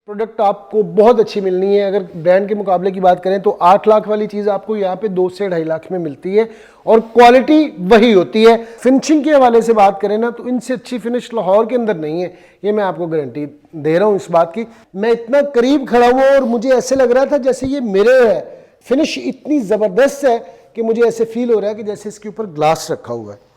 Product आपको बहुत अच्छी मिलनी है। अगर ब्रांड के मुकाबले की बात करें तो 8 लाख वाली चीज़ आपको यहाँ पे 2 से 2.5 लाख में मिलती है और क्वालिटी वही होती है। फिनिशिंग के हवाले से बात करें ना तो इनसे अच्छी फिनिश लाहौर के अंदर नहीं है, ये मैं आपको गारंटी दे रहा हूँ इस बात की। मैं इतना करीब खड़ा हुआ और मुझे ऐसे लग रहा था जैसे ये मिरर है। फिनिश इतनी ज़बरदस्त है कि मुझे ऐसे फील हो रहा है कि जैसे इसके ऊपर ग्लास रखा हुआ है।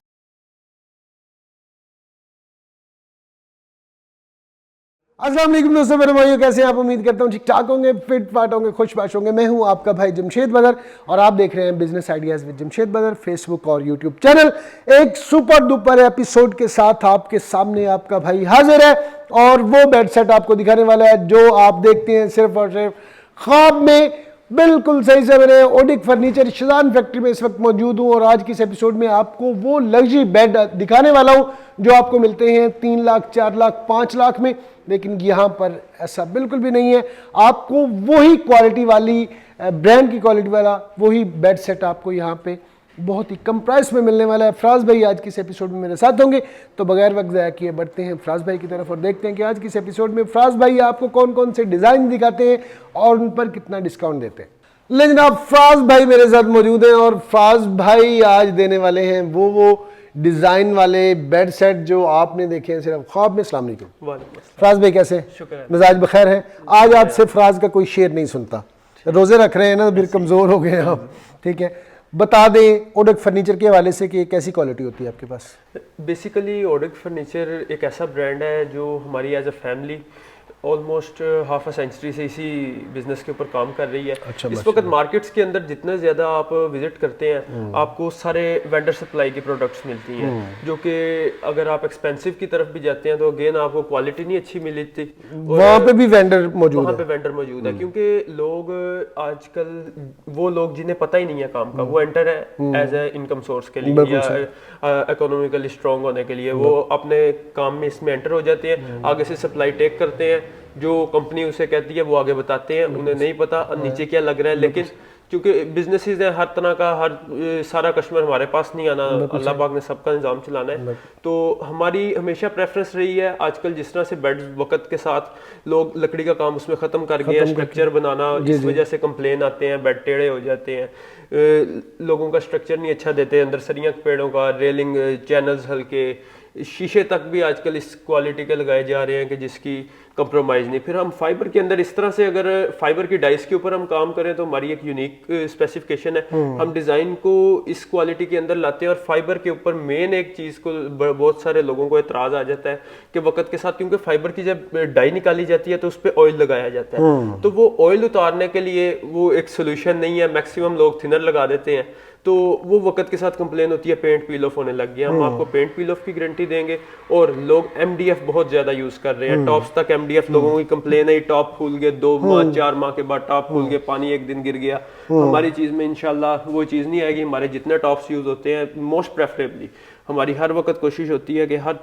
अस्सलाम वालेकुम दोस्तों, मेरे भाइयों, कैसे हैं आप? उम्मीद करता हूँ ठीक ठाक होंगे, फिट फाट होंगे, खुशबाश होंगे। मैं हूँ आपका भाई जमशेद बदर और आप देख रहे हैं बिजनेस आइडियाज़ विद जमशेद बदर, फेसबुक और यूट्यूब चैनल। एक सुपर डुपर एपिसोड के साथ आपके सामने आपका भाई हाजिर है और वो बेड सेट आपको दिखाने वाला है जो आप देखते हैं सिर्फ और सिर्फ ख्वाब में। बिल्कुल सही से मेरे ओडिक फर्नीचर शान फैक्ट्री में इस वक्त मौजूद हूँ और आज की इस एपिसोड में आपको वो लग्जरी बेड दिखाने वाला हूँ जो आपको मिलते हैं 3 लाख, 4 लाख, 5 लाख में। लेकिन यहाँ पर ऐसा बिल्कुल भी नहीं है। आपको वही क्वालिटी वाली, ब्रांड की क्वालिटी वाला वही बेड सेट आपको यहाँ पे बहुत ही कम प्राइस में मिलने वाला है। फराज भाई आज की इस एपिसोड में मेरे साथ होंगे, तो बगैर वक्त ज़ाया किए बढ़ते हैं फराज भाई की तरफ और देखते हैं कि आज की इस एपिसोड में फराज भाई आपको कौन कौन से डिज़ाइन दिखाते हैं और उन पर कितना डिस्काउंट देते हैं। लेकिन आप फराज भाई मेरे साथ मौजूद हैं और फराज भाई आज देने वाले हैं वो डिज़ाइन वाले बेड सेट जो आपने देखे हैं सिर्फ ख्वाब में। अस्सलाम वालेकुम फराज भाई, कैसे? मिजाज बखैर है? आज आपसे फराज का कोई शेर नहीं सुनता, रोज़े रख रहे हैं ना, फिर कमज़ोर हो गए आप। ठीक है, बता दें ओडिक फर्नीचर के हवाले से कि कैसी क्वालिटी होती है आपके पास? बेसिकली ओडिक फर्नीचर एक ऐसा ब्रांड है जो हमारी as a family almost half a century से इसी बिजनेस के ऊपर काम कर रही है। अच्छा, इस वक्त मार्केट्स के अंदर जितना ज़्यादा आप विजिट करते हैं आपको सारे वेंडर सप्लाई की प्रोडक्ट्स मिलती हैं जो कि अगर आप एक्सपेंसिव की तरफ भी जाते हैं तो अगेन आपको क्वालिटी नहीं अच्छी मिलती। वहाँ पे भी वेंडर मौजूद है? वहाँ पे वेंडर मौजूद है क्योंकि लोग आजकल वो लोग जिन्हें पता ही नहीं है काम का, वो एंटर है एज ए इनकम सोर्स के लिए या इकोनॉमिकली स्ट्रॉन्ग होने के लिए, वो अपने काम में इसमें एंटर हो जाते हैं, आगे से सप्लाई टेक करते हैं, जो कंपनी उसे कहती है वो आगे बताते हैं, उन्हें नहीं पता नीचे क्या लग रहा है। लेकिन क्योंकि बिजनेसेस हैं हर तरह का, हर सारा कस्टमर हमारे पास नहीं आना, अल्लाह पाक ने सबका निज़ाम चलाना है। तो हमारी हमेशा प्रेफरेंस रही है, आजकल जिस तरह से बेड वक्त के साथ लोग लकड़ी का काम उसमें ख़त्म कर गए हैं, स्ट्रक्चर बनाना, इस वजह से कंप्लेन आते हैं, बेड टेढ़े हो जाते हैं, लोगों का स्ट्रक्चर नहीं अच्छा देते, अंदर सरियाँ पेड़ों का, रेलिंग, चैनल्स हल्के, शीशे तक भी आजकल इस क्वालिटी के लगाए जा रहे हैं कि जिसकी कंप्रोमाइज़ नहीं। फिर हम फाइबर के अंदर इस तरह से, अगर फाइबर की डाइस के ऊपर हम काम करें तो हमारी एक यूनिक स्पेसिफिकेशन है, हम डिज़ाइन को इस क्वालिटी के अंदर लाते हैं। और फाइबर के ऊपर मेन एक चीज़ को बहुत सारे लोगों को एतराज़ आ जाता है कि वक्त के साथ, क्योंकि फाइबर की जब डाई निकाली जाती है तो उस पर ऑयल लगाया जाता है, तो वो ऑयल उतारने के लिए वो एक सोल्यूशन नहीं है, मैक्सिमम लोग थिनर लगा देते हैं, तो वो वक्त के साथ कंप्लेन होती है पेंट पील ऑफ होने लग गया। हम आपको पेंट पील ऑफ की गारंटी देंगे। और लोग एमडीएफ बहुत ज्यादा यूज कर रहे हैं, टॉप्स तक एमडीएफ, लोगों की कंप्लेन है टॉप फूल गए, 2 माह 4 माह के बाद टॉप फूल गए, पानी एक दिन गिर गया। हमारी चीज में इंशाल्लाह वो चीज नहीं आएगी। हमारे जितने टॉप्स यूज होते हैं, मोस्ट प्रेफरेबली हमारी हर वक्त कोशिश होती है कि हर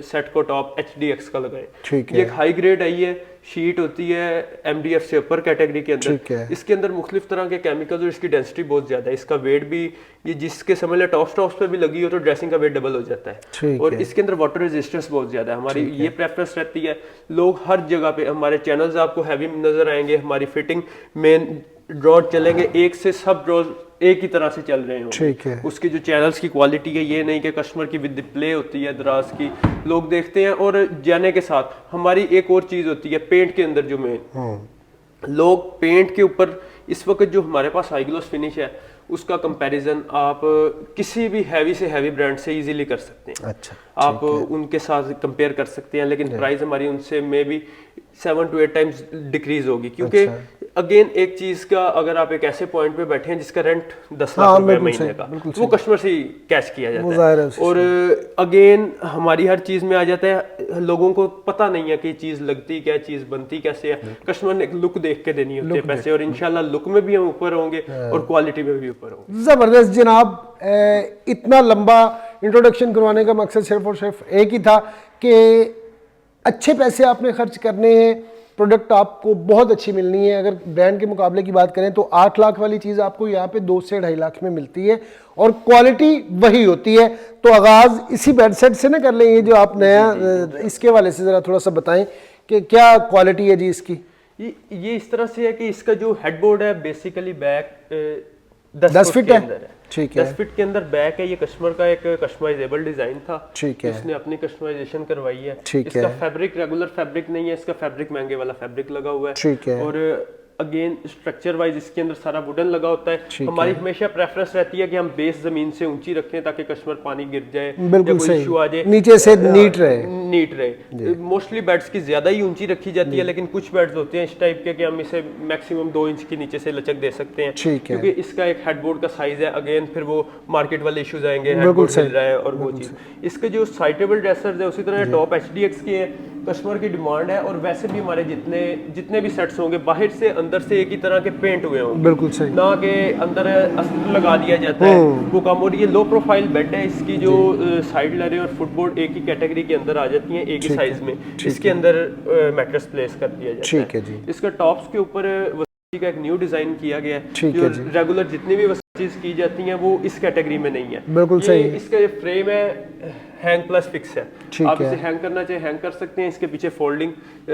सेट को टॉप HDX का लगाएं। ये एक हाई ग्रेड आई है, शीट होती है MDF से ऊपर कैटेगरी के अंदर। इसके अंदर मुख्तलिफ तरह के केमिकल्स और इसकी डेंसिटी बहुत ज्यादा है। इसका वेट भी, ये जिसके समझ ले टॉप्स पे भी लगी हो तो ड्रेसिंग का वेट डबल हो जाता है। और इसके अंदर वाटर रेजिस्टेंस बहुत ज्यादा है। हमारी ये प्रेफरेंस रहती है, लोग हर जगह पे, हमारे चैनल्स आपको हैवी नजर आएंगे, हमारी फिटिंग मेन ड्रॉर चलेंगे, एक से सब ड्रॉर एक ही तरह से चल रहे हो। ठीक है। उसकी जो चैनल्स की क्वालिटी है, ये नहीं कि कस्टमर की विद प्ले होती है दराज की, लोग देखते हैं। और जाने के साथ हमारी एक और चीज होती है पेंट के अंदर, जो मेन लोग पेंट के ऊपर इस वक्त जो हमारे पास हाई ग्लॉस फिनिश है उसका कंपैरिजन आप किसी भी हैवी से हैवी ब्रांड से इजीली कर सकते हैं। अच्छा, आप उनके साथ कंपेयर कर सकते हैं, लेकिन प्राइस हमारी उनसे may be 7 to 8 times decrease होगी। क्योंकि अगेन एक चीज का, अगर आप एक ऐसे पॉइंट पे बैठे हैं जिसका रेंट 10 लाख रुपए महीने का, वो कस्टमर से कैश किया जाता है। और अगेन हमारी हर चीज में आ जाता है, लोगों को पता नहीं है कि चीज लगती क्या, चीज बनती कैसे है। कस्टमर ने लुक देख के देनी होती है पैसे, और इंशाल्लाह लुक में भी हम ऊपर होंगे और क्वालिटी में भी ऊपर होंगे। जबरदस्त जनाब, इतना लंबा इंट्रोडक्शन करवाने का मकसद सिर्फ और सिर्फ एक ही था कि अच्छे पैसे आपने खर्च करने हैं, प्रोडक्ट आपको बहुत अच्छी मिलनी है। अगर ब्रांड के मुकाबले की बात करें तो 8 लाख वाली चीज़ आपको यहाँ पे 2 से 2.5 लाख में मिलती है और क्वालिटी वही होती है। तो आगाज़ इसी बेड सेट से ना कर लें, ये जो आप नया इसके वाले से ज़रा थोड़ा सा बताएं कि क्या क्वालिटी है जी इसकी? ये इस तरह से है कि इसका जो हेडबोर्ड है बेसिकली बैक 10 फीट के है? अंदर है। ठीक है। 10 फीट के अंदर बैक है। ये कस्टमर का एक कस्टमाइजेबल डिजाइन था। ठीक है। इसने अपनी कस्टमाइजेशन करवाई है। ठीक इसका है। फैब्रिक रेगुलर फैब्रिक नहीं है, इसका फैब्रिक महंगे वाला फैब्रिक लगा हुआ है। ठीक है। और अगेन स्ट्रक्चर वाइज इसके अंदर सारा वुडन लगा होता है। ठीक हमारी है। हमेशा प्रेफरेंस रहती है कि हम बेस जमीन से ऊंची रखें ताकि कस्टमर पानी गिर जाए बिल्कुल या कोई सही। इशू आ जाए, नीचे से नीट रहे। नीट रहे। मोस्टली बेड्स की ज्यादा ही ऊंची रखी जाती है, लेकिन कुछ बेड्स होते हैं इस टाइप के कि हम इसे मैक्सिमम 2 इंच के नीचे से लचक दे सकते हैं। ठीक है। क्योंकि इसका एक हेडबोर्ड का साइज है। अगेन फिर वो मार्केट वाले इश्यूज आएंगे, बिल्कुल हेडबोर्ड सही। मिल रहा है और वो चीज। इसके जो साइटेबल ड्रेसर्स है उसी तरह टॉप HDX के हैं। कस्टमर की डिमांड है। और वैसे भी हमारे जितने भी सेट्स होंगे बाहर से अंदर से एक ही तरह के पेंट हुए होंगे, बिल्कुल सही। ना के अंदर अस्तर लगा दिया जाता है वो काम। और ये लो प्रोफाइल बेड है। इसकी जो साइड लरे और फुटबोर्ड एक ही कैटेगरी के अंदर आ जाती हैं, एक ही साइज में। इसके अंदर मैट्रेस प्लेस कर दिया जाता है। ठीक है जी। इसका टॉप्स के ऊपर वसीसी का एक न्यू डिजाइन किया गया है। ठीक जो है जी। रेगुलर जितनी भी वसीसीज की जाती हैं वो इस कैटेगरी में नहीं है। बिल्कुल ये सही। इसका ये फ्रेम है हैंग प्लस फिक्स है। ठीक आप है। इसे हैंग करना चाहे हैंग कर सकते हैं। इसके पीछे फोल्डिंग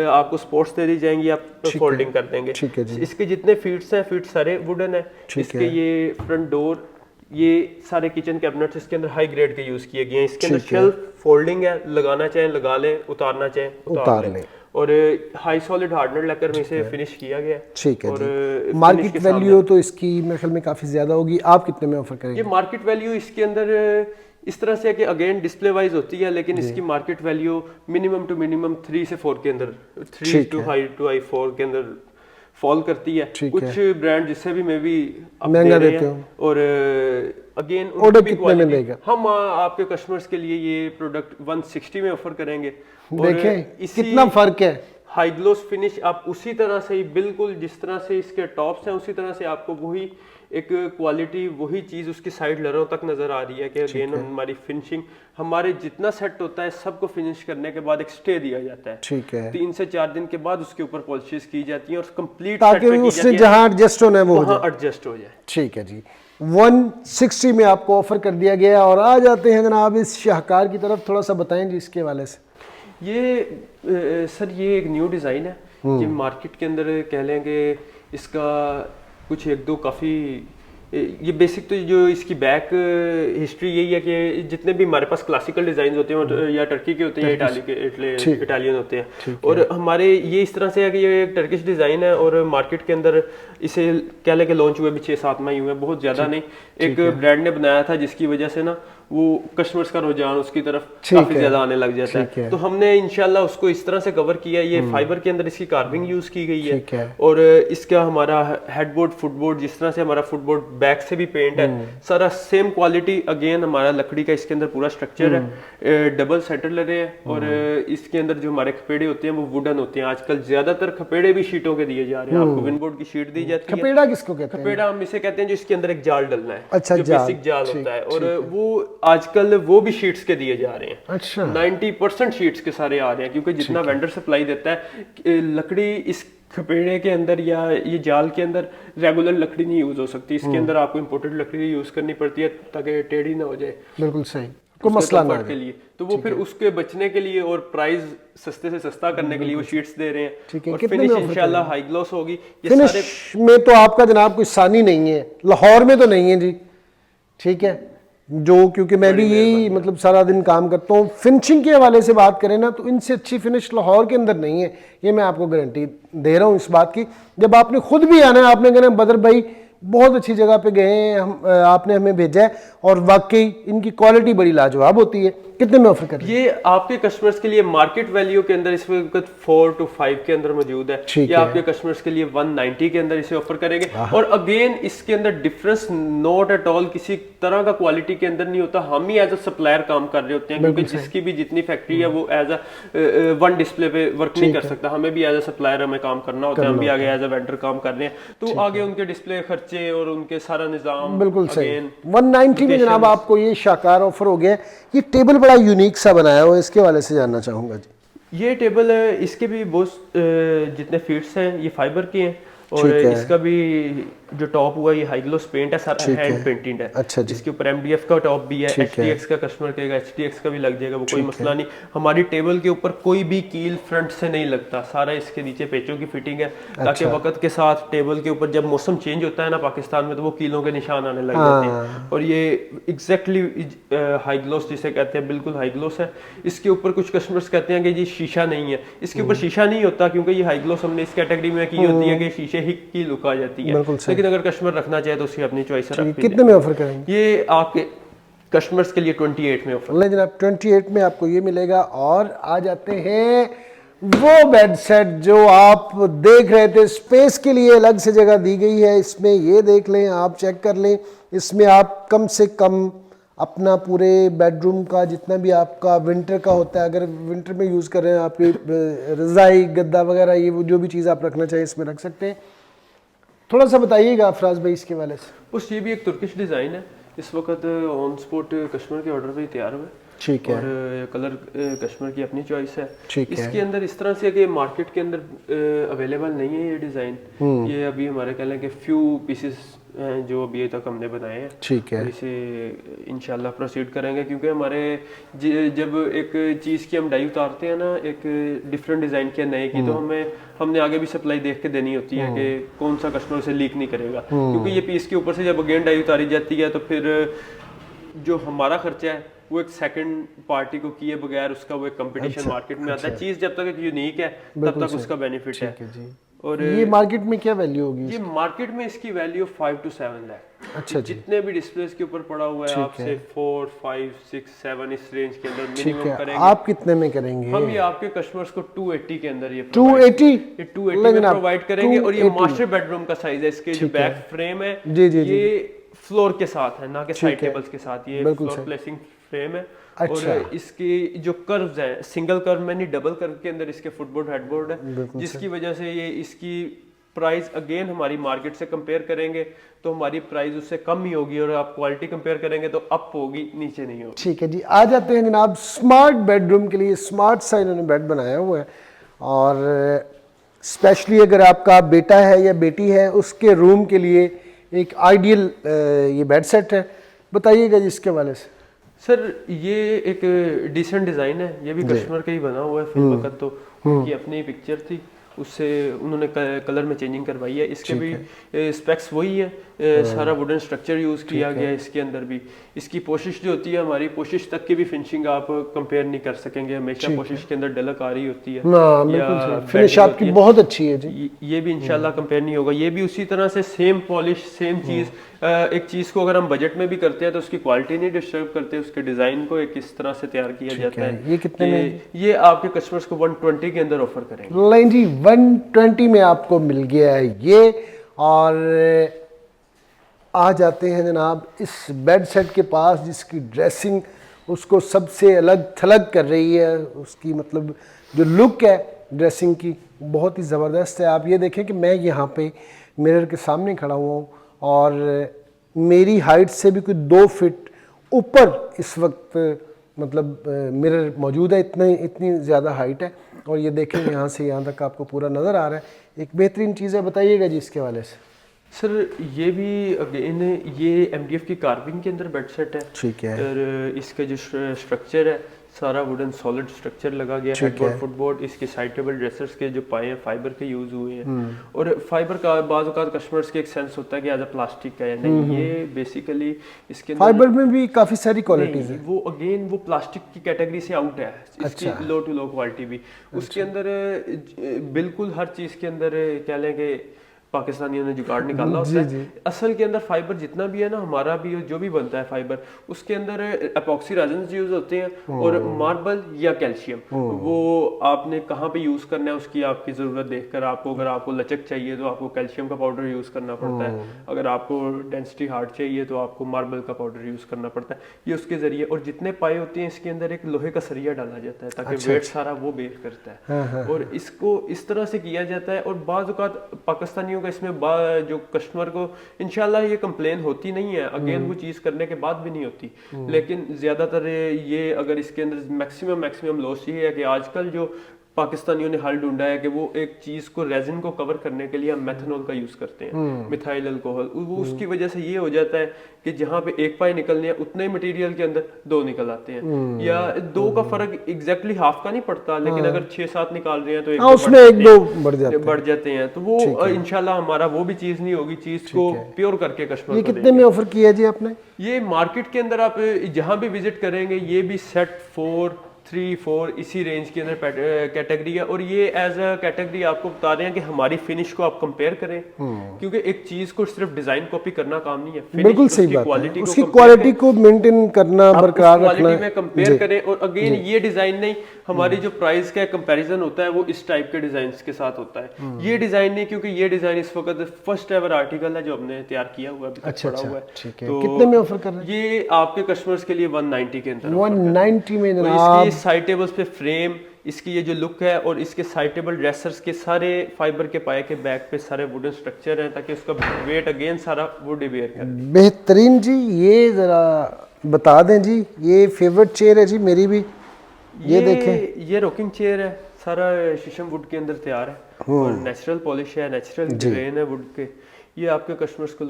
आपको स्पोर्ट्स दे दी जाएंगी, आप फोल्डिंग कर देंगे। ठीक है जी। इसके जितने फीट्स हैं फीट सारे वुडन है। ठीक इसके है। ये फ्रंट डोर, ये सारे किचन कैबिनेट्स इसके अंदर हाई ग्रेड के यूज किए गए हैं। इसके अंदर ठीक है। शेल्फ फोल्डिंग है, लगाना चाहे लगा लें, उतारना चाहे उतार लें। और हाई सॉलिड हार्डनर लेकर में इसे फिनिश किया गया है। ठीक है और जी। finish मार्केट के सामने- वैल्यू तो इसकी मेरे ख्याल में काफ़ी ज़्यादा होगी, आप कितने में ऑफर ये करेंगे? मार्केट वैल्यू इसके अंदर इस तरह से है कि अगेन डिस्प्ले वाइज होती है, लेकिन इसकी market value minimum to minimum 3 से 4 के अंदर, 3 ठीक टू है। हाई टू हाई 4 के अंदर फॉल करती है। ठीक कुछ है। ब्रांड जिससे भी मे भी महंगा देते हो। और अगेन Order कितने में देगा? हम आपके कस्टमर्स के लिए ये प्रोडक्ट 160 में ऑफर करेंगे। देखें कितना फर्क है। हाई ग्लोस फिनिश आप उसी तरह से ही बिल्कुल जिस तरह से इसके टॉप्स हैं उसी तरह से आपको वही एक क्वालिटी, वही चीज उसकी साइड लरों तक नजर आ रही है कि अगेन हमारी फिनिशिंग, हमारे जितना सेट होता है सबको फिनिश करने के बाद एक स्टे दिया जाता है। ठीक है। 3 से 4 दिन के बाद उसके ऊपर पॉलिशेस की जाती हैं और कंप्लीट ताकि उससे जहां एडजस्ट होना है वो हो वहां जाए। एडजस्ट हो जाए। ठीक है जी। 160 में आपको ऑफर कर दिया गया। और आ जाते हैं जनाब इस शाहकार की तरफ, थोड़ा सा बताएं जी इसके हवाले से। ये सर ये एक न्यू डिज़ाइन है। ये मार्केट के अंदर कह लेंगे इसका कुछ एक दो काफ़ी ये बेसिक तो जो इसकी बैक हिस्ट्री यही है कि जितने भी हमारे पास क्लासिकल डिजाइन होते हैं या टर्की के होते हैं या इटालियन होते हैं। और हमारे ये इस तरह से है कि ये एक टर्किश डिजाइन है और मार्केट के अंदर इसे कह लें कि लॉन्च हुए भी 6-7 माह हुए, बहुत ज्यादा नहीं। एक ब्रांड ने बनाया था जिसकी वजह से ना वो कस्टमर्स का रुझान उसकी तरफ काफी ज्यादा आने लग जाता है। तो हमने इंशाल्लाह उसको इस तरह से कवर किया। ये फाइबर के अंदर इसकी कार्विंग यूज की गई है और इसका हमारा हेडबोर्ड फुटबोर्ड जिस तरह से हमारा फुटबोर्ड बैक से भी पेंट है सारा सेम क्वालिटी। अगेन हमारा लकड़ी का इसके अंदर पूरा स्ट्रक्चर है, डबल सेंटर लगे हैं और इसके अंदर जो हमारे खपेड़े होते हैं वो वुडन होते हैं। आजकल ज्यादातर खपेड़े भी शीटों के दिए जा रहे हैं। आपको विनबोर्ड की शीट दी जाती है। खपेड़ा किसको कहते हैं? खपेड़ा हम इसे कहते हैं जो इसके अंदर एक जाल डलना है। अच्छा, जो बेसिक जाल होता है और वो आजकल वो भी शीट्स के दिए जा रहे हैं। अच्छा। 90% शीट्स के सारे आ रहे हैं क्योंकि जितना वेंडर सप्लाई देता है लकड़ी इस खपेड़े के अंदर या ये जाल के अंदर रेगुलर लकड़ी नहीं यूज हो सकती। इसके अंदर आपको इंपोर्टेड लकड़ी यूज करनी पड़ती है ताकि टेढ़ी ना हो जाए। बिल्कुल सही, कोई मसला ना के लिए तो वो फिर उसके बचने के लिए और प्राइस सस्ते से सस्ता करने के लिए वो शीट्स दे रहे हैं। ठीक है। और फिनिश इंशाल्लाह हाई ग्लॉस होगी। ये फिनिश सारे में तो आपका जनाब कोई सानी नहीं है, लाहौर में तो नहीं है जी। ठीक है, जो क्योंकि मैं भी यही मतलब सारा दिन काम करता हूँ। फिनिशिंग के हवाले से बात करें ना तो इनसे अच्छी फिनिश लाहौर के अंदर नहीं है, ये मैं आपको गारंटी दे रहा हूँ इस बात की। जब आपने खुद भी आना है, आपने कहना बदर भाई बहुत अच्छी जगह पे गए हैं, आपने हमें भेजा है और वाकई इनकी क्वालिटी बड़ी लाजवाब होती है। कितने में ऑफर कर रहे हैं? ये आपके कस्टमर्स के लिए मार्केट वैल्यू के अंदर इस वक्त 4 to 5 के अंदर मौजूद है। ये आपके कस्टमर्स के लिए 190 के अंदर इसे ऑफर करेंगे। और अगेन इसके अंदर डिफरेंस नॉट एट ऑल किसी तरह का क्वालिटी के अंदर नहीं होता। हम ही एज अ सप्लायर काम कर रहे होते हैं क्योंकि जिसकी भी जितनी फैक्ट्री है वो एज अ वन डिस्प्ले पे वर्क नहीं कर सकता। हमें भी एज अ सप्लायर हमें काम करना होता है। हम भी आगे एज अ वेंडर काम कर रहे हैं तो आगे उनके डिस्प्ले खर्चे और उनके सारा निजाम बिल्कुल सही। 190 में जनाब आपको ये शाकार ऑफर हो गया। ये टेबल बड़ा यूनिक सा बनाया हुआ है, इसके वाले से जानना चाहूंगा जी। ये टेबल इसके भी बहुत जितने फीट्स हैं ये फाइबर के हैं और इसका भी जो टॉप हुआ ये हाई ग्लोस पेंट है, सारा हैंड पेंटेड है। अच्छा जी। इसके ऊपर MDF का टॉप भी है, HDX का कस्टमर कहेगा HDX का भी लग जाएगा, वो कोई मसला नहीं। हमारी टेबल के ऊपर कोई भी कील फ्रंट से नहीं लगता, सारा इसके नीचे पेचों की फिटिंग है, ताकि वक्त के साथ टेबल के ऊपर जब मौसम चेंज होता है ना पाकिस्तान में, तो वो कीलों के निशान आने लग जाते हैं। और ये एग्जैक्टली हाई ग्लोस जिसे कहते हैं, बिल्कुल हाई ग्लोस है। इसके ऊपर कुछ कस्टमर्स कहते हैं कि जी शीशा नहीं है, इसके ऊपर शीशा नहीं होता, क्योंकि ये हाई ग्लोस हमने इस कैटेगरी में की होती है कि शीशे ही की लुक आ जाती है। लेकिन अगर कस्टमर रखना चाहे तो उसकी अपनी चॉइस है। कितने में ऑफर करेंगे? ये आपके कस्टमर्स के लिए 28 में ऑफर। जनाब 28 में आपको ये मिलेगा। और आ जाते हैं वो बेड सेट जो आप देख रहे थे, स्पेस के लिए अलग से जगह दी गई है। इसमें ये देख लें, आप चेक कर लें, इसमें आप कम से कम अपना पूरे बेडरूम का जितना भी आपका विंटर का होता है, अगर विंटर में यूज़ कर रहे हैं, आपकी रज़ाई गद्दा वगैरह, ये जो भी चीज़ आप रखना चाहिए इसमें रख सकते हैं। थोड़ा सा बताइएगा अफराज भाई इसके वाले से। उस ये भी एक तुर्किश डिज़ाइन है, इस वक्त ऑन स्पॉट कस्टमर के ऑर्डर पे तैयार हुआ है। ठीक है। और कलर कस्टमर की अपनी चॉइस है। ठीक है। इसके अंदर इस तरह से कि मार्केट के अंदर अवेलेबल नहीं है ये डिज़ाइन। ये अभी हमारे कह लें कि फ्यू पीसेस हैं जो अभी तक हमने बनाए हैं। ठीक है। इसे इंशाल्लाह प्रोसीड करेंगे, क्योंकि हमारे जब एक चीज़ की हम डाई उतारते हैं ना, एक डिफरेंट डिज़ाइन के नए की, तो हमने आगे भी सप्लाई देख के देनी होती है कि कौन सा कस्टमर से लीक नहीं करेगा। क्योंकि ये पीस के ऊपर से जब अगेन डाई उतारी जाती है, तो फिर जो हमारा खर्चा है वो एक सेकंड पार्टी को किए बगैर उसका वो एक कंपटीशन मार्केट में आता है। चीज़ जब तक एक यूनिक है तब तक उसका बेनिफिट है। और ये मार्केट में क्या वैल्यू होगी? ये मार्केट में इसकी वैल्यू 5 to 7 लाख। अच्छा जी। जितने भी डिस्प्लेस के ऊपर पड़ा हुआ है, आपसे 4, 5, 6, 7 इस रेंज के अंदर मिनिमम करेंगे। आप कितने में करेंगे? हम ये आपके कस्टमर्स को 280 के अंदर ये 280 में प्रोवाइड करेंगे। और ये मास्टर बेडरूम का साइज है। इसके जो बैक फ्रेम है ये फ्लोर के साथ है, ना कि साइड टेबल्स के साथ। ये फ्लोर प्लेसिंग फ्रेम है। अच्छा। और इसकी जो कर्व्स हैं, सिंगल कर्व में नहीं डबल कर्व के अंदर इसके फुटबोर्ड हेडबोर्ड है, जिसकी वजह से ये इसकी प्राइस अगेन हमारी मार्केट से कंपेयर करेंगे तो हमारी प्राइस उससे कम ही होगी, और आप क्वालिटी कंपेयर करेंगे तो अप होगी, नीचे नहीं होगी। ठीक है जी। आ जाते हैं जनाब स्मार्ट बेडरूम के लिए। स्मार्ट सा इन्होंने बेड बनाया हुआ है, और स्पेशली अगर आपका बेटा है या बेटी है उसके रूम के लिए एक आइडियल ये बेड सेट है। बताइएगा जी इसके वाले से। सर ये एक डिसेंट डिज़ाइन है, ये भी कस्टमर का ही बना हुआ है फिल वक्त, तो उनकी अपनी पिक्चर थी, उससे उन्होंने कलर में चेंजिंग करवाई है। इसके भी स्पेक्स वही है, सारा वुडन स्ट्रक्चर यूज़ किया गया है इसके अंदर भी। इसकी पोशिश जो होती है, हमारी पोशिश तक की भी फिनिशिंग आप कंपेयर नहीं कर सकेंगे, हमेशा पोशिश के अंदर डलक आ रही होती है। फिनिश आपकी बहुत अच्छी है जी। ये भी इंशाल्लाह कंपेयर नहीं होगा। ये भी उसी तरह से सेम पॉलिश, सेम चीज़। एक चीज़ को अगर हम बजट में भी करते हैं तो उसकी क्वालिटी नहीं डिस्टर्ब करते, उसके डिज़ाइन को एक इस तरह से तैयार किया जाता है। ये कितने में? ये आपके कस्टमर्स को 120 के अंदर ऑफर करेंगे। लाइन जी 120 में आपको मिल गया है ये। और आ जाते हैं जनाब इस बेड सेट के पास, जिसकी ड्रेसिंग उसको सबसे अलग थलग कर रही है। उसकी मतलब जो लुक है ड्रेसिंग की बहुत ही ज़बरदस्त है। आप ये देखें कि मैं यहाँ पे मिरर के सामने खड़ा हुआ हूँ, और मेरी हाइट से भी कोई 2 फीट ऊपर इस वक्त मतलब मिरर मौजूद है। इतनी ज़्यादा हाइट है, और ये देखें यहाँ से यहाँ तक आपको पूरा नज़र आ रहा है। एक बेहतरीन चीज़ है। बताइएगा जी इसके वाले से। सर ये भी अगेन ये MDF की कार्विंग के अंदर बेड सेट है। ठीक है। और इसका जो स्ट्रक्चर है सारा वुडन सॉलिड स्ट्रक्चर लगा गया है। हेडबोर्ड फुटबोर्ड, इसके साइड टेबल ड्रेसर्स के जो पाए हैं फाइबर के यूज हुए हैं। और फाइबर का बाज़ औक़ात कस्टमर्स के एक सेंस होता है कि एज अ प्लास्टिक का है, नहीं ये बेसिकली इसके फाइबर में भी काफ़ी सारी क्वालिटीज़ है। वो अगेन वो प्लास्टिक की कैटेगरी से आउट है। इसकी लो टू लो क्वालिटी भी उसके अंदर बिल्कुल हर चीज़ के अंदर कह लें कि पाकिस्तानियों ने जुगाड़ निकाला होता है। असल के अंदर फाइबर जितना भी है ना, हमारा भी जो भी बनता है फाइबर, उसके अंदर एपॉक्सी रेजिन्स यूज होते हैं और मार्बल या कैल्शियम। वो आपने कहाँ पे यूज करना है उसकी आपकी जरूरत देखकर आपको, अगर आपको लचक चाहिए तो आपको कैल्शियम का पाउडर यूज करना पड़ता है, अगर आपको डेंसिटी हार्ड चाहिए तो आपको मार्बल का पाउडर यूज करना पड़ता है। ये उसके जरिए, और जितने पाए होते हैं इसके अंदर एक लोहे का सरिया डाला जाता है ताकि वेट सारा वो बेर करता है। और इसको इस तरह से किया जाता है। और बाज़ औक़ात पाकिस्तानियों का इसमें जो कस्टमर को इंशाल्लाह ये कंप्लेन होती नहीं है, अगेन वो चीज़ करने के बाद भी नहीं होती, लेकिन ज़्यादातर ये अगर इसके अंदर मैक्सिमम लॉस ये है कि आजकल जो पाकिस्तानियों ने हल ढूंढा है कि वो एक चीज को रेजिन को कवर करने के लिए हम मेथनॉल का यूज करते हैं, मिथाइल अल्कोहल। वो उसकी वजह से ये हो जाता है कि जहाँ पे एक पाई निकलने है उतने ही मटेरियल के अंदर 2 निकल आते हैं, या 2 का फर्क एग्जैक्टली हाफ का नहीं पड़ता, लेकिन अगर 6-7 निकाल रहे हैं तो उसमें 1-2 बढ़ जाते हैं। तो वो इंशाल्लाह हमारा वो भी चीज नहीं होगी, चीज को प्योर करके कस्टमर। ये कितने में ऑफर किया जी आपने? ये मार्केट के अंदर आप जहां भी विजिट करेंगे ये भी सेट 4, 3, 4 इसी रेंज के अंदर कैटेगरी है। और ये एज अ कैटेगरी आपको बता रहे हैं कि हमारी फिनिश को आप कंपेयर करें, क्योंकि एक चीज को सिर्फ डिजाइन कॉपी करना काम नहीं है। बिल्कुल सही बात है, उसकी क्वालिटी को मेंटेन करना, बरकरार रखना, क्वालिटी में कंपेयर करें। और अगेन ये डिजाइन नहीं, हमारी जो प्राइस का कंपैरिजन होता है वो इस टाइप के डिजाइन के साथ होता है, ये डिजाइन नहीं, क्योंकि ये डिजाइन इस वक्त फर्स्ट एवर आर्टिकल है जो हमने तैयार किया हुआ है, अच्छा पड़ा हुआ है। ठीक है। तो कितने में ऑफर कर रहे हैं? ये आपके कस्टमर्स के लिए 190 के अंदर 190 में जनाब। इसकी साइड टेबल्स पे फ्रेम, इसकी ये जो लुक है, और इसके साइड टेबल ड्रेसर्स के सारे फाइबर के पाए के बैक पे सारे वुडन स्ट्रक्चर हैं, ताकि उसका वेट अगेन सारा वुड बेयर करे। बेहतरीन जी। ये जरा बता दें जी, ये फेवरेट चेयर है जी मेरी भी, ये देखें, ये रॉकिंग चेयर है, सारा शीशम वुड के अंदर तैयार है और नेचुरल पॉलिश है, नेचुरल ग्रेन है वुड के। ये आपके कस्टमर्स को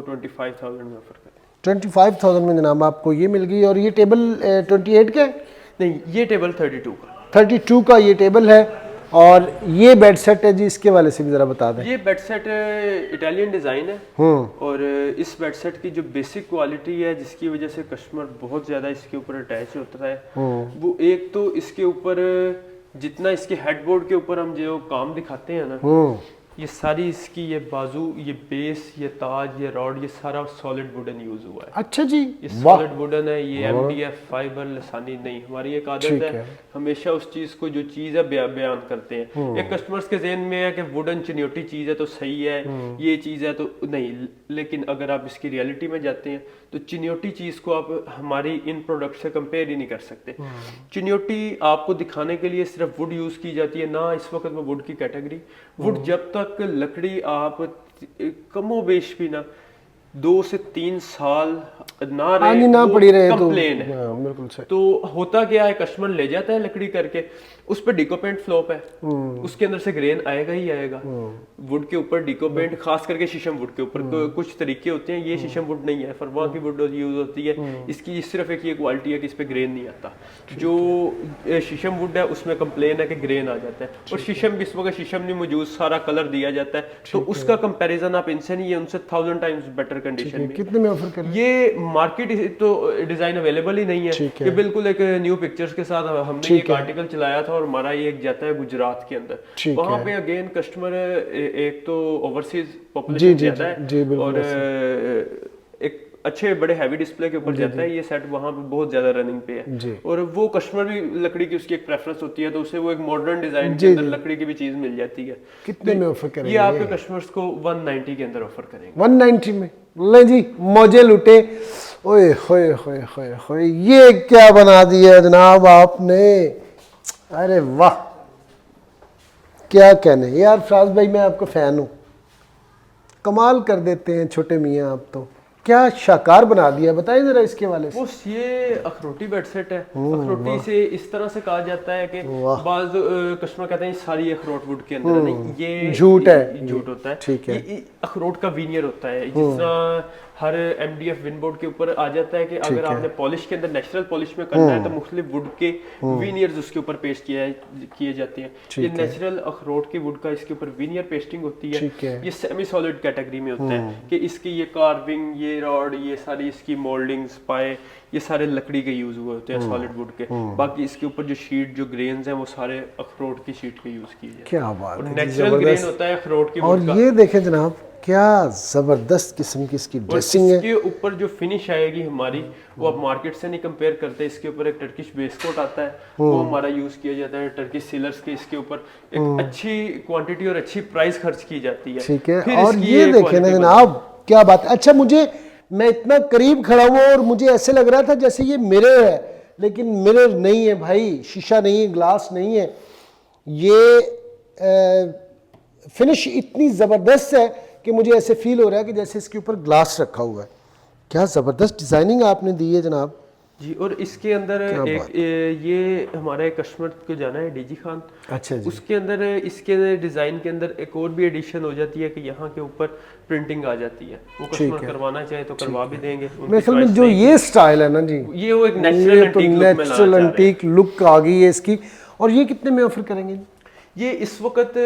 25,000 में ऑफर करें। 25,000 में जनाब आपको ये मिल गई। और ये टेबल 28 का नहीं, ये टेबल 32 का 32 का ये टेबल है। और ये बेड सेट है जी, इसके वाले से भी जरा बता दें। ये बेड सेट इटालियन डिजाइन है, और इस बेड सेट की जो बेसिक क्वालिटी है जिसकी वजह से कस्टमर बहुत ज्यादा इसके ऊपर अटैच होता है, वो एक तो इसके ऊपर जितना इसके हेडबोर्ड के ऊपर हम जो काम दिखाते हैं ना, ये सारी इसकी ये बाजू, ये बेस, ये ताज, ये रॉड, ये सारा सॉलिड वुडन यूज हुआ है। अच्छा जी, ये सॉलिड वुडन है, ये MDF फाइबर लसानी नहीं। हमारी एक आदत है हमेशा उस चीज को, जो चीज है बयान करते हैं। एक कस्टमर्स के ज़हन में है कि वुडन चिन्योटी चीज है तो सही है, ये चीज है तो नहीं, लेकिन अगर आप इसकी रियलिटी में जाते हैं तो चिन्योटी चीज को आप हमारी इन प्रोडक्ट से कंपेयर ही नहीं कर सकते। चिन्योटी आपको दिखाने के लिए सिर्फ वुड यूज की जाती है ना, इस वक्त में वुड की कैटेगरी। वुड जब तक लकड़ी आप कमोबेश भी ना 2 से 3 साल ना रहे, ना पड़ी रहे कंप्लेन तो, है। बिल्कुल सही। तो होता क्या है, कस्टमर ले जाता है लकड़ी करके, उस पर डिको पेंट फ्लॉप है, उसके अंदर से ग्रेन आएगा ही आएगा। वुड के ऊपर डिको पेंट, खास करके शीशम वुड के ऊपर कुछ तरीके होते हैं, ये शीशम वुड नहीं है, फरवा की वुड यूज होती है। इसकी सिर्फ एक ये क्वालिटी है कि इस पे ग्रेन नहीं आता। जो शीशम वुड है उसमें कंप्लेन है कि ग्रेन आ जाता है, और शीशम इस वक्त शीशम नहीं मौजूद, सारा कलर दिया जाता है, तो उसका कंपैरिजन आप इनसे नहीं है, उनसे 1000 टाइम्स बेटर कंडीशन में। कितने में ऑफर कर रहे हैं? ये मार्केट तो डिजाइन अवेलेबल ही नहीं है, ये बिल्कुल एक न्यू पिक्चर्स के साथ हमने एक आर्टिकल चलाया था, और हमारा ये एक जाता है गुजरात के अंदर। वहां पे अगेन कस्टमर एक तो ओवरसीज पॉपुलेशन ज्यादा है, और एक अच्छे बड़े हैवी डिस्प्ले के ऊपर जाता है ये सेट, वहां पे बहुत ज्यादा रनिंग पे है। और वो कस्टमर भी लकड़ी की उसकी एक प्रेफरेंस होती है, तो उसे वो एक मॉडर्न डिजाइन के अंदर लकड़ी की भी चीज मिल जाती है। कितने में ऑफर करेंगे? ये आपके कस्टमर्स को 190 के अंदर ऑफर करेंगे। 190 में ले जी, मौजे लुटे। ओए होए होए होए होए, ये क्या बना दिया जनाब आपने, अरे वाह, क्या कहने यार। फराज भाई मैं आपका फैन हूँ, कमाल कर देते हैं छोटे मियाँ आप तो, क्या शाकार बना दिया, बताइए जरा इसके वाले से। ये अखरोटी बेड सेट है। अखरोटी से इस तरह से कहा जाता है कि बाज कस्टमर कहते हैं सारी अखरोट वुड के अंदर नहीं, ये झूठ है, झूठ होता है। ठीक है, ये अखरोट का वीनियर होता है, जिस तरह हर MDF विनबोर्ड के ऊपर आ जाता है कि अगर आपने पॉलिश के अंदर नेचुरल पॉलिश में करना है तो मुख्तलिफ वुड के वीनियर्स उसके ऊपर पेस्ट किए जाते हैं। ये नेचुरल अखरोट के वुड का इसके ऊपर वीनियर पेस्टिंग होती है। ये सेमी सॉलिड कैटेगरी में होता है कि इसकी ये कार्विंग, ये रॉड, ये सारी इसकी मोल्डिंग्स पाए, ये सारे लकड़ी के यूज हुए होते हैं, सॉलिड वुड के। बाकी इसके ऊपर जो शीट, जो ग्रेन्स हैं, वो सारे अखरोट की शीट के यूज किए जाते हैं। क्या बात है, नेचुरल ग्रेन होता है अखरोट की वुड का। और ये देखें जनाब, क्या जबरदस्त किस्म की इसकी ड्रेसिंग है। इसके ऊपर जो फिनिश आएगी हमारी, वो आप मार्केट से नहीं कंपेयर करते। इसके ऊपर एक टर्किश बेस कोट आता है, वो हमारा यूज किया जाता है, टर्किश सीलर्स के। इसके ऊपर एक अच्छी क्वांटिटी और अच्छी प्राइस खर्च की जाती है। ठीक है, और ये देखें ना जनाब, क्या बात है। अच्छा, मुझे, मैं इतना करीब खड़ा हुआ और मुझे ऐसे लग रहा था जैसे ये मिरर है, लेकिन मिरर नहीं है भाई, शीशा नहीं है, ग्लास नहीं है। ये फिनिश इतनी ज़बरदस्त है कि मुझे ऐसे फील हो रहा है कि जैसे इसके ऊपर ग्लास रखा हुआ है। क्या ज़बरदस्त डिज़ाइनिंग आपने दी है जनाब। जी। और इसके अंदर ये हमारा एक कस्टमर को जाना है डीजी खान। अच्छा जी। उसके अंदर इसके डिज़ाइन के अंदर एक और भी एडिशन हो जाती है कि यहाँ के ऊपर प्रिंटिंग आ जाती है। वो कस्टमर करवाना चाहे तो करवा भी देंगे। मेरे ख्याल में जो ये स्टाइल है ना जी, ये वो एक नेचुरल एंटीक लुक आ गई है इसकी। और ये कितने में ऑफर करेंगे? ये इस वक्त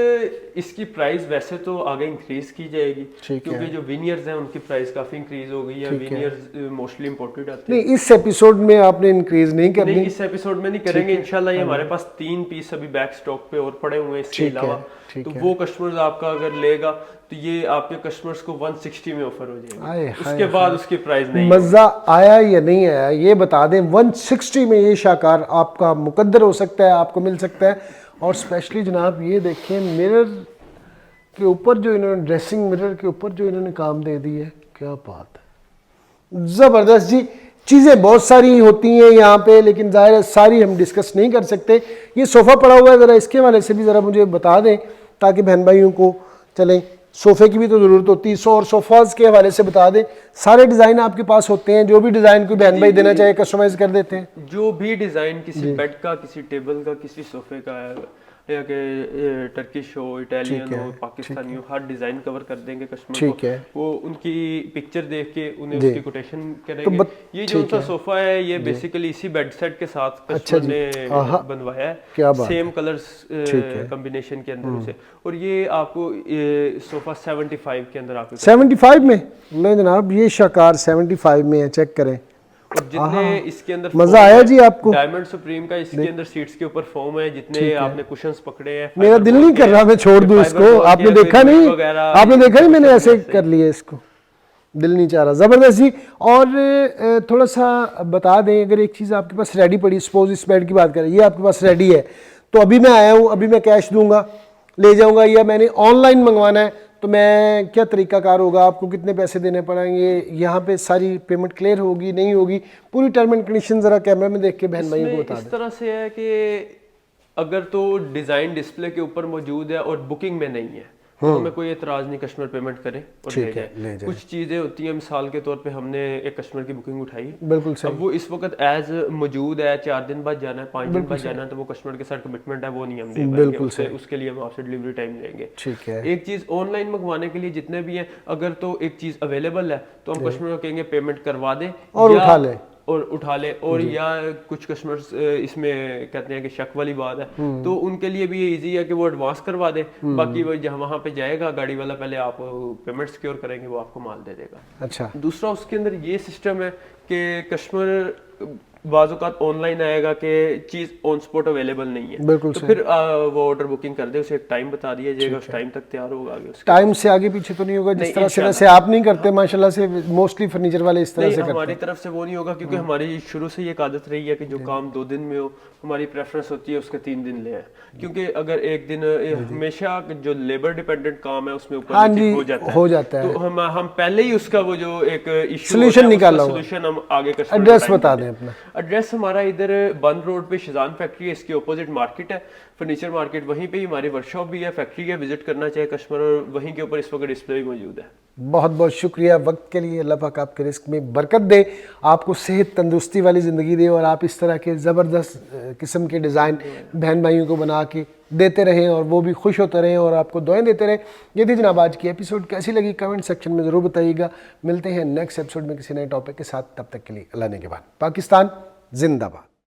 इसकी प्राइस वैसे तो आगे इंक्रीज की जाएगी, क्योंकि जो विनियर्स हैं उनकी प्राइस काफी इंक्रीज हो गई है। विनियर्स मोस्टली इंपोर्टेड आते हैं। नहीं, इस एपिसोड में आपने इंक्रीज नहीं करनी? नहीं, इस एपिसोड में नहीं करेंगे इंशाल्लाह। ये हमारे पास 3 पीस अभी बैक स्टॉक पे और पड़े हुए हैं इसके अलावा। तो वो कस्टमर्स आपका अगर लेगा तो ये आपके कस्टमर्स को 160 में ऑफर हो जाएगा। उसके बाद उसकी प्राइस नहीं। मजा आया या नहीं आया ये बता दें। 160 में ये शाकार आपका मुकद्दर हो सकता है, आपको मिल सकता है। और स्पेशली जनाब ये देखें, मिरर के ऊपर जो इन्होंने, ड्रेसिंग मिरर के ऊपर जो इन्होंने काम दे दी है, क्या बात है, ज़बरदस्त जी। चीज़ें बहुत सारी होती हैं यहाँ पे, लेकिन ज़ाहिर है सारी हम डिस्कस नहीं कर सकते। ये सोफ़ा पड़ा हुआ है, ज़रा इसके हवाले से भी ज़रा मुझे बता दें ताकि बहन भाइयों को चलें। सोफ़े की भी तो ज़रूरत होती है, और सोफ़ाज़ के हवाले से बता दें। सारे डिज़ाइन आपके पास होते हैं, जो भी डिज़ाइन कोई बहन भाई देना चाहे कस्टमाइज कर देते हैं। जो भी डिज़ाइन किसी बेड का, किसी टेबल का, किसी सोफ़े का है, या कि टर्किश हो, इटालियन हो, पाकिस्तानी हो, हर डिज़ाइन कवर कर देंगे कस्टमर को। वो उनकी पिक्चर देख के उन्हें उसकी कोटेशन करेंगे। ये जो सा सोफ़ा है ये बेसिकली इसी बेड सेट के साथ कस्टमर ने बनवाया है, सेम कलर्स कॉम्बिनेशन के अंदर उसे। और ये आपको सोफ़ा 75 के अंदर आपको 75 में ले जनाब, ये शाकार 75 में है, चेक करें। और जितने इसके अंदर मजा आया जी आपको? डायमंड सुप्रीम का इसके अंदर सीट्स के ऊपर फोम है। जितने आपने कुशन्स पकड़े हैं, मेरा दिल नहीं कर रहा मैं छोड़ दूं इसको। आपने देखा नहीं, आपने देखा नहीं, मैंने ऐसे कर लिया इसको, दिल नहीं चाह रहा। ज़बरदस्त जी। और थोड़ा सा बता दें, अगर एक चीज़ आपके पास रेडी पड़ी, सपोज इस बेड की बात करें, ये आपके पास रेडी है, तो अभी मैं आया हूँ, अभी मैं कैश दूंगा, ले जाऊँगा, या मैंने ऑनलाइन मंगवाना है, तो मैं क्या तरीकाकार होगा, आपको कितने पैसे देने पड़ेंगे, यहाँ पे सारी पेमेंट क्लियर होगी नहीं होगी, पूरी टर्म एंड कंडीशन ज़रा कैमरा में देख के बहन भाइयों को बता दें। इस तरह से है कि अगर तो डिज़ाइन डिस्प्ले के ऊपर मौजूद है और बुकिंग में नहीं है तो हमें कोई एतराज़ नहीं, कस्टमर पेमेंट करे और ले जाए। कुछ चीज़ें होती हैं, मिसाल के तौर पे हमने एक कस्टमर की बुकिंग उठाई, बिल्कुल सही, अब वो इस वक्त एज मौजूद है, 4 दिन बाद जाना है, 5 दिन बाद जाना है, तो वो कस्टमर के साथ कमिटमेंट है, वो नहीं हम दे पाएंगे। उसके लिए हम आपसे डिलीवरी टाइम लेंगे। ठीक है। एक चीज़ ऑनलाइन मंगवाने के लिए जितने भी हैं, अगर तो एक चीज़ अवेलेबल है तो हम कस्टमर को कहेंगे पेमेंट करवा दें और उठा ले। और या कुछ कस्टमर्स इसमें कहते हैं कि शक वाली बात है, तो उनके लिए भी ये इजी है कि वो एडवांस करवा दे, बाकी वो जहाँ वहाँ पे जाएगा गाड़ी वाला, पहले आप पेमेंट सिक्योर करेंगे, वो आपको माल दे देगा। अच्छा। दूसरा उसके अंदर ये सिस्टम है कि कस्टमर बाज़-औक़ात ऑनलाइन आएगा कि चीज़ ऑन स्पॉट अवेलेबल नहीं है, तो फिर वो ऑर्डर बुकिंग कर दे, उसे एक टाइम बता दिया जाएगा, उस टाइम तक तैयार होगा। आगे टाइम से आगे पीछे तो नहीं होगा जिस तरह से वैसे आप नहीं करते माशाल्लाह से, मोस्टली फर्नीचर वाले इस तरह से करते हैं। हमारी तरफ से वो नहीं होगा, क्योंकि हमारी शुरू से ये आदत रही है कि जो काम 2 दिन में हो, हमारी प्रेफरेंस होती है उसके 3 दिन ले आए, क्योंकि अगर एक दिन हमेशा जो लेबर डिपेंडेंट काम है उसमें ऊपर हो जाता है, तो हम पहले ही उसका वो जो एक इशू सोल्यूशन निकाला, सोल्यूशन हम आगे कर। एड्रेस बता दें अपना। एड्रेस हमारा इधर बंद रोड पे शिजान फैक्ट्री है, इसके ऑपोजिट मार्केट है, फर्नीचर मार्केट, वहीं पे ही हमारी वर्कशॉप भी है, फैक्ट्री है, विजिट करना चाहे कस्टमर, और वहीं के ऊपर इस वक्त डिस्प्ले भी मौजूद है। बहुत बहुत शुक्रिया वक्त के लिए। अल्लाह पाक आपके रिस्क में बरकत दे, आपको सेहत तंदुरुस्ती वाली ज़िंदगी दे, और आप इस तरह के ज़बरदस्त किस्म के डिज़ाइन बहन भाइयों को बना के देते रहें और वो भी खुश होते रहें और आपको दुआएं देते रहें। ये थी जनाब आज की एपिसोड, कैसी लगी कमेंट सेक्शन में ज़रूर बताइएगा। मिलते हैं नेक्स्ट एपिसोड में किसी नए टॉपिक के साथ, तब तक के लिए अल्लाह ने के बाद। पाकिस्तान जिंदाबाद।